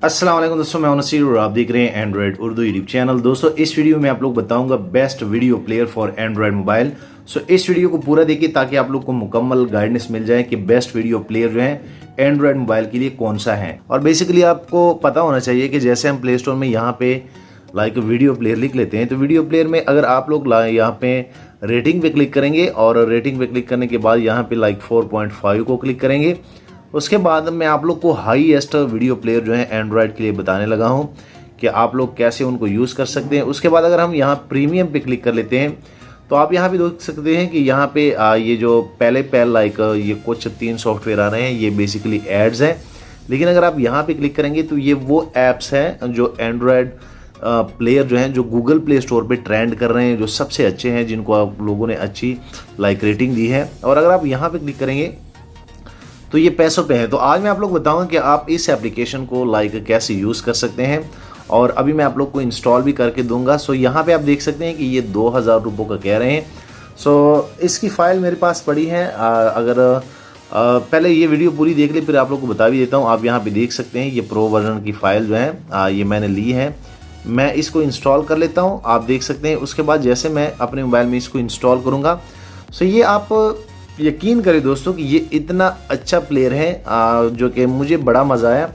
अस्सलाम वालेकुम दोस्तों, मैं नसीर और आप देख रहे हैं एंड्रॉयड उर्दू यूट्यूब चैनल। दोस्तों इस वीडियो में आप लोग बताऊंगा best video player for Android mobile. So इस वीडियो को पूरा देखिए ताकि आप लोग को मुकम्मल गाइडेंस मिल जाए कि बेस्ट वीडियो प्लेयर जो है एंड्रॉयड मोबाइल के लिए कौन सा है। और बेसिकली आपको पता होना चाहिए कि जैसे हम प्ले स्टोर में यहाँ पे वीडियो प्लेयर लिख लेते हैं, तो वीडियो प्लेयर में अगर आप लोग यहाँ पे रेटिंग पे क्लिक करेंगे और रेटिंग पे क्लिक करने के बाद यहाँ पे 4.5 को क्लिक करेंगे, उसके बाद मैं आप लोग को हाईएस्ट वीडियो प्लेयर जो है एंड्रॉयड के लिए बताने लगा हूं कि आप लोग कैसे उनको यूज़ कर सकते हैं। उसके बाद अगर हम यहाँ प्रीमियम पे क्लिक कर लेते हैं तो आप यहाँ पे देख सकते हैं कि यहाँ पे ये जो पहले ये कुछ 3 सॉफ्टवेयर आ रहे हैं, ये बेसिकली एड्स हैं। लेकिन अगर आप यहाँ पे क्लिक करेंगे तो ये वो ऐप्स हैं जो एंड्रॉयड प्लेयर जो हैं जो गूगल प्ले स्टोर पे ट्रेंड कर रहे हैं, जो सबसे अच्छे हैं, जिनको आप लोगों ने अच्छी रेटिंग दी है। और अगर आप यहाँ पे क्लिक करेंगे तो ये पैसों पे है। तो आज मैं आप लोग बताऊंगा कि आप इस एप्लीकेशन को कैसे यूज़ कर सकते हैं, और अभी मैं आप लोग को इंस्टॉल भी करके दूंगा। सो यहाँ पे आप देख सकते हैं कि ये 2000 रुपये का कह रहे हैं। सो इसकी फ़ाइल मेरे पास पड़ी है। पहले ये वीडियो पूरी देख ली, फिर आप लोग को बता भी देता हूँ। आप यहाँ पे देख सकते हैं ये प्रो वर्जन की फ़ाइल जो है ये मैंने ली है। मैं इसको इंस्टॉल कर लेता हूँ, आप देख सकते हैं। उसके बाद जैसे मैं अपने मोबाइल में इसको इंस्टॉल करूँगा, सो ये आप यकीन करें दोस्तों कि ये इतना अच्छा प्लेयर है जो कि मुझे बड़ा मज़ा आया।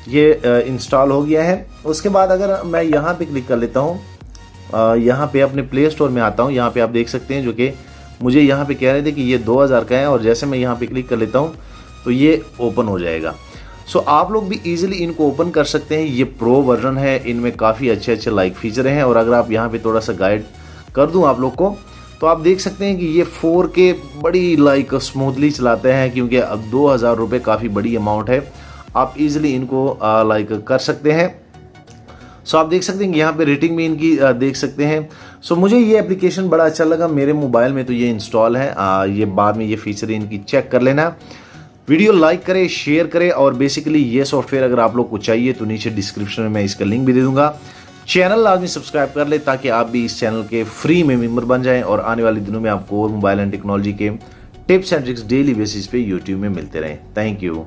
ये इंस्टॉल हो गया है। उसके बाद अगर मैं यहाँ पे क्लिक कर लेता हूँ, यहाँ पे अपने प्ले स्टोर में आता हूँ, यहाँ पे आप देख सकते हैं जो कि मुझे यहाँ पे कह रहे थे कि ये 2000 का है, और जैसे मैं यहाँ पे क्लिक कर लेता हूँ तो ये ओपन हो जाएगा। सो आप लोग भी ईजिली इनको ओपन कर सकते हैं। ये प्रो वर्जन है, इनमें काफ़ी अच्छे अच्छे फीचर हैं। और अगर आप यहाँ पर थोड़ा सा गाइड कर दूँ आप लोग को, तो आप देख सकते हैं कि ये 4K बड़ी स्मूथली चलाते हैं, क्योंकि अब 2000 रुपये काफ़ी बड़ी अमाउंट है। आप इजीली इनको कर सकते हैं। सो आप देख सकते हैं कि यहाँ पे रेटिंग भी इनकी देख सकते हैं। सो मुझे ये एप्लीकेशन बड़ा अच्छा लगा। मेरे मोबाइल में तो ये इंस्टॉल है। ये बाद में ये फीचर इनकी चेक कर लेना। वीडियो लाइक करें, शेयर करें, और बेसिकली ये सॉफ्टवेयर अगर आप लोग को चाहिए तो नीचे डिस्क्रिप्शन में मैं इसका लिंक भी दे दूँगा। चैनल लाजमी सब्सक्राइब कर ले ताकि आप भी इस चैनल के फ्री में मेंबर बन जाएं, और आने वाले दिनों में आपको मोबाइल एंड टेक्नोलॉजी के tips and tricks daily basis पे यूट्यूब में मिलते रहें। Thank you.